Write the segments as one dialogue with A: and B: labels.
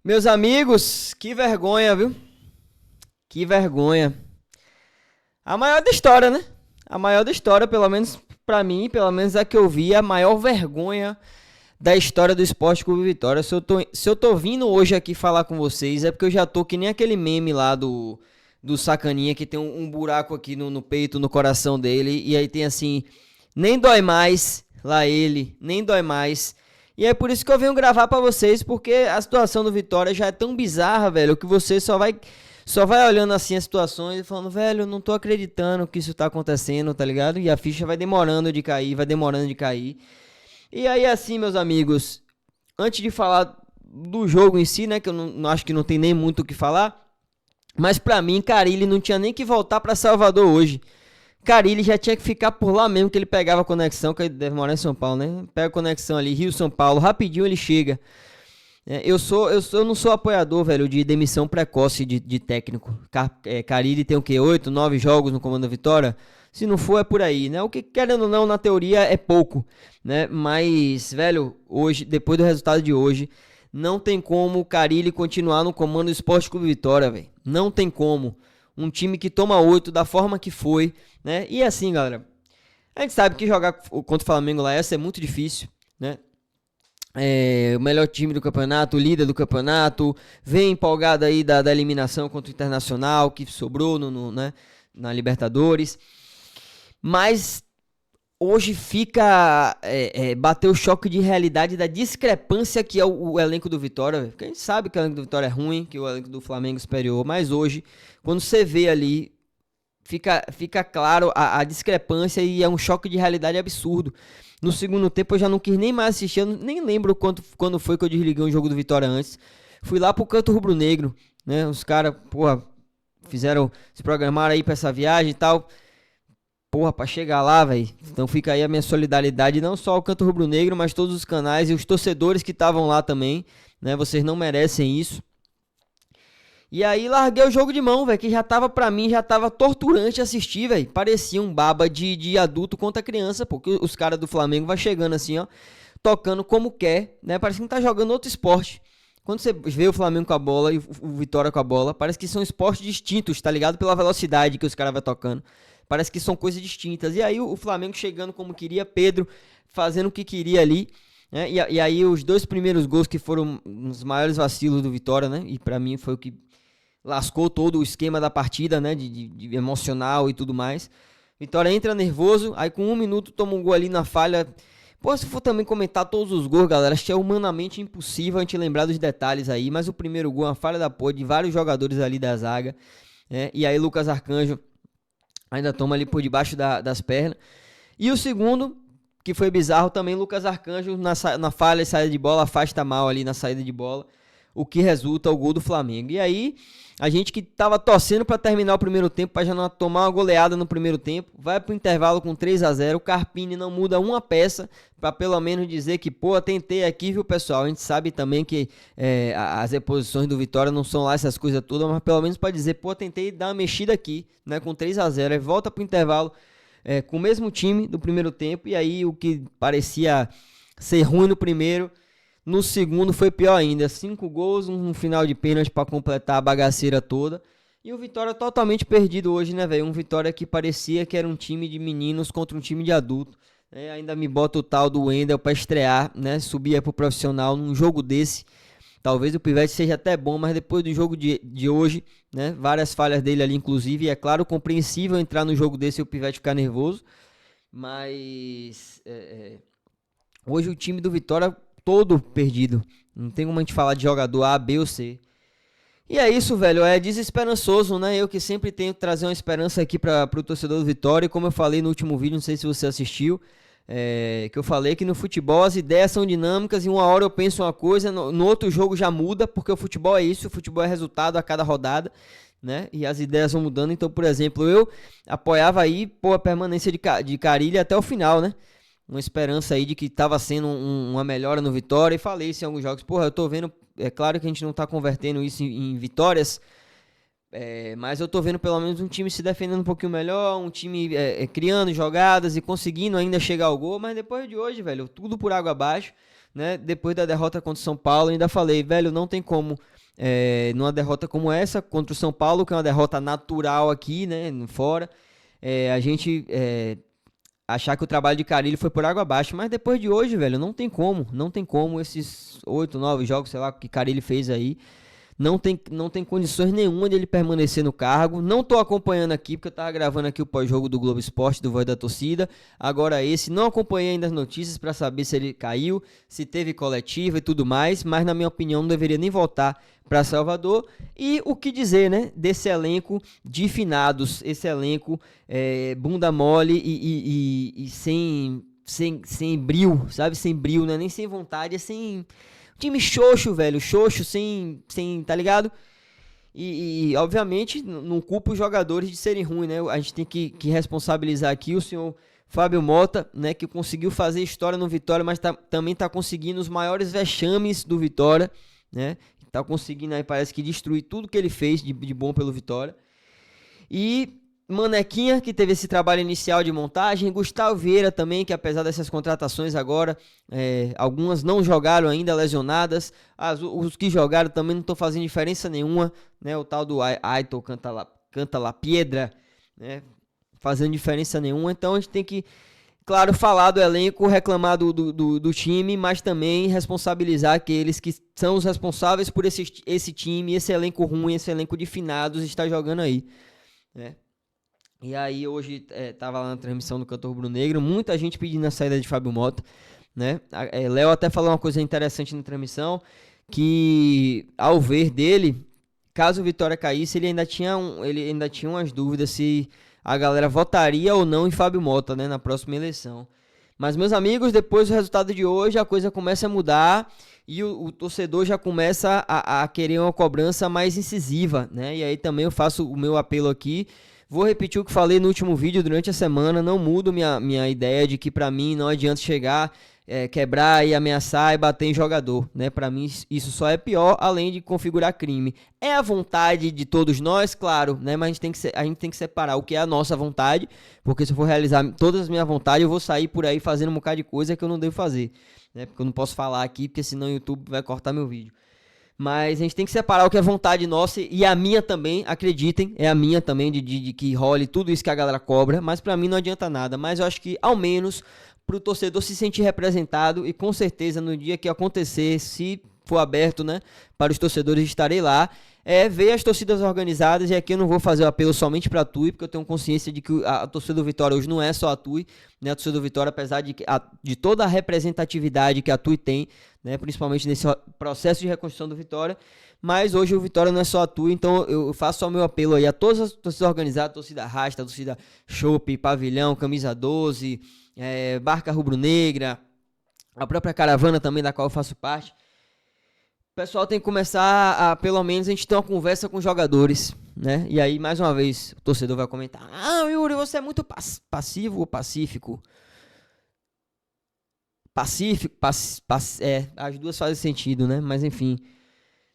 A: Meus amigos, que vergonha, viu? Que vergonha. A maior da história, né? A maior da história, pelo menos pra mim, pelo menos a que eu vi, a maior vergonha da história do Esporte Clube Vitória. Se eu tô vindo hoje aqui falar com vocês, é porque eu já tô que nem aquele meme lá do Sacaninha, que tem um buraco aqui no peito, no coração dele, e aí tem assim, nem dói mais, lá ele, nem dói mais. E é por isso que eu venho gravar pra vocês, porque a situação do Vitória já é tão bizarra, velho, que você só vai olhando assim as situações e falando, velho, eu não tô acreditando que isso tá acontecendo, tá ligado? E a ficha vai demorando de cair, vai demorando de cair. E aí assim, meus amigos, antes de falar do jogo em si, né, que eu não acho que não tem nem muito o que falar, mas pra mim, Carille não tinha nem que voltar pra Salvador hoje. Carille já tinha que ficar por lá mesmo, que ele pegava a conexão, que ele deve morar em São Paulo, né? Pega a conexão ali, Rio-São Paulo, rapidinho ele chega. Eu não sou apoiador, velho, de demissão precoce de técnico. Carille tem o quê? 8, 9 jogos no comando da Vitória? Se não for, é por aí, né? O que, querendo ou não, na teoria é pouco, né? Mas, velho, hoje, depois do resultado de hoje, não tem como o Carille continuar no comando do Esporte Clube Vitória, velho. Não tem como. Um time que toma 8 da forma que foi, né? E assim, galera, a gente sabe que jogar contra o Flamengo lá é muito difícil, né? O melhor time do campeonato, o líder do campeonato, vem empolgado aí da eliminação contra o Internacional, que sobrou né, na Libertadores. Mas hoje fica, bateu o choque de realidade da discrepância que é o elenco do Vitória. Porque a gente sabe que o elenco do Vitória é ruim, que o elenco do Flamengo é superior, mas hoje, quando você vê ali, fica claro a discrepância e é um choque de realidade absurdo. No segundo tempo eu já não quis nem mais assistir, eu nem lembro quando foi que eu desliguei um jogo do Vitória antes. Fui lá pro canto rubro-negro, né? Os caras, porra, se programaram aí pra essa viagem e tal. Porra, pra chegar lá, velho. Então fica aí a minha solidariedade, não só ao canto rubro-negro, mas todos os canais e os torcedores que estavam lá também, né? Vocês não merecem isso. E aí larguei o jogo de mão, velho, que já tava pra mim, já tava torturante assistir, velho. Parecia um baba de adulto contra criança, porque os caras do Flamengo vai chegando assim, ó, tocando como quer, né? Parece que tá jogando outro esporte. Quando você vê o Flamengo com a bola e o Vitória com a bola, parece que são esportes distintos, tá ligado? Pela velocidade que os caras vai tocando. Parece que são coisas distintas. E aí o Flamengo chegando como queria, Pedro fazendo o que queria ali, né? E aí os dois primeiros gols que foram os maiores vacilos do Vitória, né? E pra mim foi o que lascou todo o esquema da partida, né, de emocional e tudo mais. Vitória entra nervoso, aí com 1 minuto toma um gol ali na falha. Pô, se for também comentar todos os gols, galera, acho que é humanamente impossível a gente lembrar dos detalhes aí, mas o primeiro gol é uma falha da porra de vários jogadores ali da zaga, né, e aí Lucas Arcanjo ainda toma ali por debaixo das pernas. E o segundo, que foi bizarro também, Lucas Arcanjo na falha e saída de bola, afasta mal ali na saída de bola, o que resulta o gol do Flamengo. E aí, a gente que tava torcendo para terminar o primeiro tempo, para já não tomar uma goleada no primeiro tempo, vai pro intervalo com 3-0. O Carpini não muda uma peça para pelo menos dizer que, pô, tentei aqui, viu, pessoal? A gente sabe também que as reposições do Vitória não são lá essas coisas todas, mas pelo menos para dizer, pô, tentei dar uma mexida aqui, né, com 3-0. Aí volta pro intervalo com o mesmo time do primeiro tempo, e aí o que parecia ser ruim no primeiro, no segundo foi pior ainda, 5 gols, um final de pênalti para completar a bagaceira toda. E o Vitória totalmente perdido hoje, né, velho? Um Vitória que parecia que era um time de meninos contra um time de adulto. Ainda me bota o tal do Wendel para estrear, né? Subir pro profissional num jogo desse. Talvez o Pivete seja até bom, mas depois do jogo de hoje, né? Várias falhas dele ali, inclusive. E é claro, compreensível entrar no jogo desse e o Pivete ficar nervoso. Mas hoje o time do Vitória todo perdido. Não tem como a gente falar de jogador A, B ou C. E é isso, velho. É desesperançoso, né? Eu que sempre tenho que trazer uma esperança aqui para o torcedor do Vitória. E como eu falei no último vídeo, não sei se você assistiu, que eu falei que no futebol as ideias são dinâmicas e uma hora eu penso uma coisa, no outro jogo já muda, porque o futebol é isso, o futebol é resultado a cada rodada, né? E as ideias vão mudando. Então, por exemplo, eu apoiava aí, pô, a permanência de Carille até o final, né? Uma esperança aí de que estava sendo uma melhora no Vitória, e falei isso em alguns jogos. Porra, eu tô vendo, é claro que a gente não tá convertendo isso em vitórias, mas eu tô vendo pelo menos um time se defendendo um pouquinho melhor, um time criando jogadas e conseguindo ainda chegar ao gol, mas depois de hoje, velho, tudo por água abaixo, né? Depois da derrota contra o São Paulo, ainda falei, velho, não tem como numa derrota como essa, contra o São Paulo, que é uma derrota natural aqui, né, fora, a gente achar que o trabalho de Carille foi por água abaixo, mas depois de hoje, velho, não tem como esses 8, 9 jogos, sei lá, que Carille fez aí, não tem condições nenhuma de ele permanecer no cargo. Não tô acompanhando aqui, porque eu tava gravando aqui o pós-jogo do Globo Esporte, do Voz da Torcida. Agora não acompanhei ainda as notícias para saber se ele caiu, se teve coletiva e tudo mais, mas na minha opinião não deveria nem voltar para Salvador. E o que dizer, né, desse elenco de finados, esse elenco bunda mole e sem brio, sabe? Sem brio, né? Nem sem vontade, é sem... Time xoxo, velho, xoxo, sem, tá ligado? E obviamente, não culpa os jogadores de serem ruins, né? A gente tem que responsabilizar aqui o senhor Fábio Mota, né? Que conseguiu fazer história no Vitória, mas também tá conseguindo os maiores vexames do Vitória, né? Tá conseguindo aí, parece que destruir tudo que ele fez de bom pelo Vitória. E Manequinha, que teve esse trabalho inicial de montagem. Gustavo Vieira também, que apesar dessas contratações agora, algumas não jogaram ainda, lesionadas. Os que jogaram também não estão fazendo diferença nenhuma, né? O tal do Aitor canta la Piedra, né? Fazendo diferença nenhuma. Então a gente tem que, claro, falar do elenco, reclamar do time, mas também responsabilizar aqueles que são os responsáveis por esse time, esse elenco ruim, esse elenco de finados está jogando aí, né? E aí hoje tava lá na transmissão do Cantor Rubro-Negro, muita gente pedindo a saída de Fábio Mota, né? Léo até falou uma coisa interessante na transmissão, que ao ver dele, caso o Vitória caísse, ele ainda tinha umas dúvidas se a galera votaria ou não em Fábio Mota, né, na próxima eleição. Mas, meus amigos, depois do resultado de hoje, a coisa começa a mudar e o torcedor já começa a querer uma cobrança mais incisiva, né? E aí também eu faço o meu apelo aqui. Vou repetir o que falei no último vídeo durante a semana, não mudo minha ideia de que pra mim não adianta chegar, quebrar e ameaçar e bater em jogador, né? Pra mim isso só é pior, além de configurar crime. É a vontade de todos nós, claro, né? Mas a gente tem que separar o que é a nossa vontade, porque se eu for realizar todas as minhas vontades, eu vou sair por aí fazendo um bocado de coisa que eu não devo fazer, né? Porque eu não posso falar aqui, porque senão o YouTube vai cortar meu vídeo. Mas a gente tem que separar o que é vontade nossa e a minha também, acreditem, é a minha também de que role tudo isso que a galera cobra, mas pra mim não adianta nada. Mas eu acho que, ao menos, pro torcedor se sentir representado e com certeza no dia que acontecer, se for aberto, né, para os torcedores estarei lá, ver as torcidas organizadas. E aqui eu não vou fazer o apelo somente para a TUI, porque eu tenho consciência de que a torcida do Vitória hoje não é só a TUI, né? A torcida do Vitória, apesar de toda a representatividade que a TUI tem, né, principalmente nesse processo de reconstrução do Vitória, mas hoje o Vitória não é só a TUI, então eu faço só o meu apelo aí a todas as torcidas organizadas, torcida Rasta, torcida Chopp, Pavilhão, Camisa 12, Barca Rubro-Negra, a própria caravana também, da qual eu faço parte. O pessoal tem que começar a, pelo menos, a gente ter uma conversa com os jogadores, né? E aí, mais uma vez, o torcedor vai comentar: ah, Yuri, você é muito passivo ou pacífico? Pacífico, as duas fazem sentido, né? Mas enfim,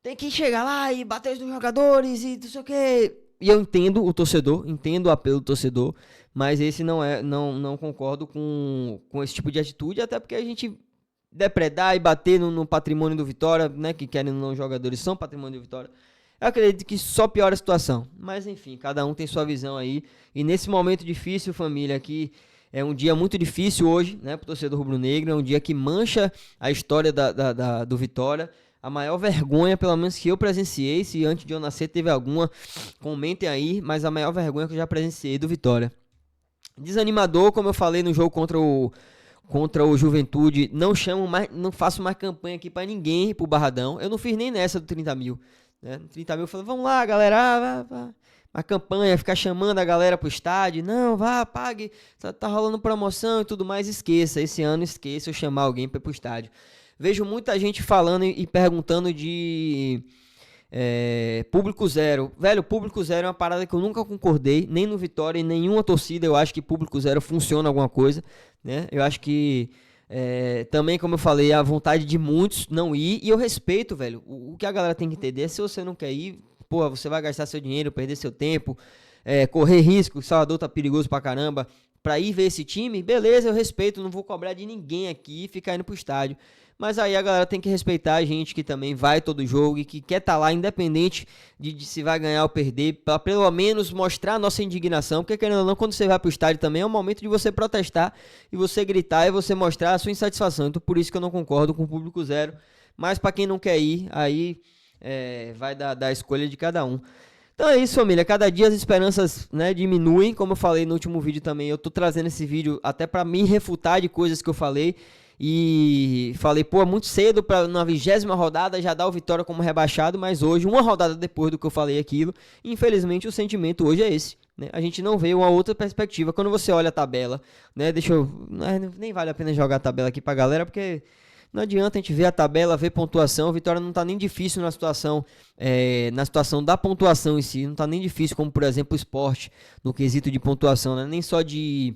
A: tem que chegar lá e bater nos jogadores e não sei o quê. E eu entendo o torcedor, entendo o apelo do torcedor, mas esse não concordo com esse tipo de atitude, até porque a gente depredar e bater no patrimônio do Vitória, né, que querem ou não, os jogadores são patrimônio do Vitória, eu acredito que só piora a situação. Mas enfim, cada um tem sua visão aí, e nesse momento difícil, família, aqui é um dia muito difícil hoje, né, pro torcedor rubro-negro, é um dia que mancha a história do Vitória. A maior vergonha, pelo menos que eu presenciei, se antes de eu nascer teve alguma, comentem aí, mas a maior vergonha que eu já presenciei do Vitória. Desanimador, como eu falei no jogo contra o Juventude, não faço mais campanha aqui pra ninguém, pro Barradão. Eu não fiz nem nessa do 30 mil, né? 30 mil eu falei, vamos lá, galera, vá. A campanha, ficar chamando a galera pro estádio, não, vá, pague, tá rolando promoção e tudo mais, esqueça, esse ano esqueça eu chamar alguém pra ir pro estádio. Vejo muita gente falando e perguntando de público zero. Velho, público zero é uma parada que eu nunca concordei, nem no Vitória, em nenhuma torcida eu acho que público zero funciona alguma coisa, né? Eu acho que também, como eu falei, a vontade de muitos não ir, e eu respeito, velho. O que a galera tem que entender é, se você não quer ir, pô, você vai gastar seu dinheiro, perder seu tempo, correr risco, Salvador tá perigoso pra caramba, pra ir ver esse time, beleza, eu respeito, não vou cobrar de ninguém aqui e ficar indo pro estádio. Mas aí a galera tem que respeitar a gente que também vai todo jogo e que quer estar lá, independente de se vai ganhar ou perder, para pelo menos mostrar a nossa indignação, porque querendo ou não, quando você vai pro estádio também é um momento de você protestar e você gritar e você mostrar a sua insatisfação. Então por isso que eu não concordo com o público zero, mas para quem não quer ir, aí vai da escolha de cada um. Então é isso, família. Cada dia as esperanças, né, diminuem. Como eu falei no último vídeo também, eu tô trazendo esse vídeo até para me refutar de coisas que eu falei. E falei, pô, é muito cedo para na 20ª rodada já dar o Vitória como rebaixado. Mas hoje, uma rodada depois do que eu falei aquilo, infelizmente o sentimento hoje é esse, né? A gente não vê uma outra perspectiva. Quando você olha a tabela, né, nem vale a pena jogar a tabela aqui pra galera, porque não adianta a gente ver a tabela, ver pontuação. O Vitória não tá nem difícil na situação da pontuação em si. Não tá nem difícil, como por exemplo o Sport, no quesito de pontuação, né? Nem só de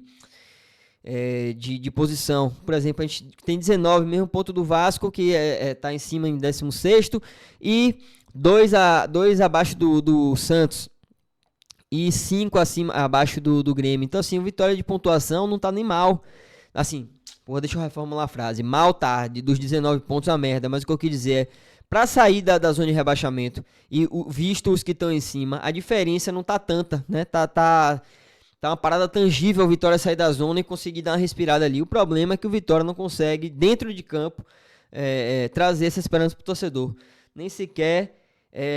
A: posição. Por exemplo, a gente tem 19, mesmo ponto do Vasco, que tá em cima em 16º, e 2 abaixo do Santos. E 5 abaixo do Grêmio. Então assim, o Vitória de pontuação não tá nem mal. Assim, porra, deixa eu reformular a frase. Mal tá, dos 19 pontos a merda, mas o que eu quis dizer é, pra sair da zona de rebaixamento e visto os que estão em cima, a diferença não tá tanta, né? Tá uma parada tangível o Vitória sair da zona e conseguir dar uma respirada ali. O problema é que o Vitória não consegue, dentro de campo, trazer essa esperança pro torcedor. Nem sequer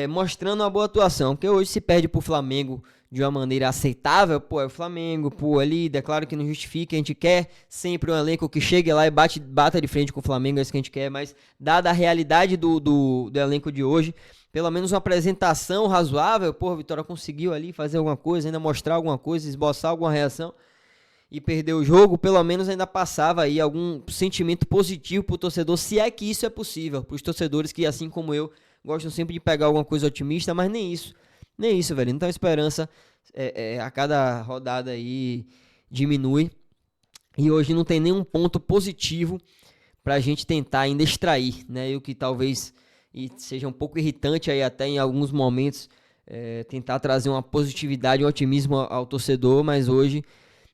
A: mostrando uma boa atuação, porque hoje se perde pro Flamengo de uma maneira aceitável, pô, é o Flamengo, pô, é líder, claro que não justifica, a gente quer sempre um elenco que chegue lá e bata de frente com o Flamengo, é isso que a gente quer, mas dada a realidade do elenco de hoje, pelo menos uma apresentação razoável, pô, a Vitória conseguiu ali fazer alguma coisa, ainda mostrar alguma coisa, esboçar alguma reação e perder o jogo, pelo menos ainda passava aí algum sentimento positivo pro torcedor, se é que isso é possível, pros torcedores que, assim como eu, gostam sempre de pegar alguma coisa otimista, mas nem isso, velho. Então a esperança a cada rodada aí diminui. E hoje não tem nenhum ponto positivo pra gente tentar ainda extrair, né? E o que talvez seja um pouco irritante aí até em alguns momentos, tentar trazer uma positividade, um otimismo ao torcedor, mas hoje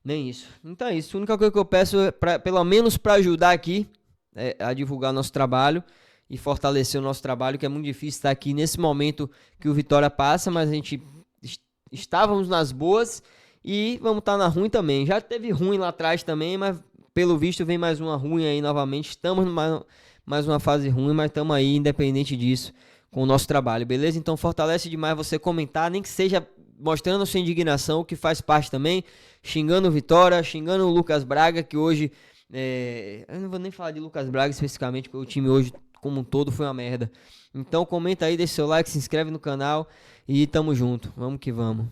A: nem isso. Então é isso. A única coisa que eu peço é, pelo menos para ajudar aqui a divulgar nosso trabalho e fortalecer o nosso trabalho, que é muito difícil estar aqui nesse momento que o Vitória passa, mas a gente estávamos nas boas e vamos estar na ruim também. Já teve ruim lá atrás também, mas pelo visto vem mais uma ruim aí novamente. Estamos numa mais uma fase ruim, mas estamos aí independente disso com o nosso trabalho, beleza? Então fortalece demais você comentar, nem que seja mostrando sua indignação, que faz parte também, xingando o Vitória, xingando o Lucas Braga, que hoje eu não vou nem falar de Lucas Braga especificamente, porque o time hoje como um todo foi uma merda. Então comenta aí, deixa seu like, se inscreve no canal e tamo junto. Vamos que vamos.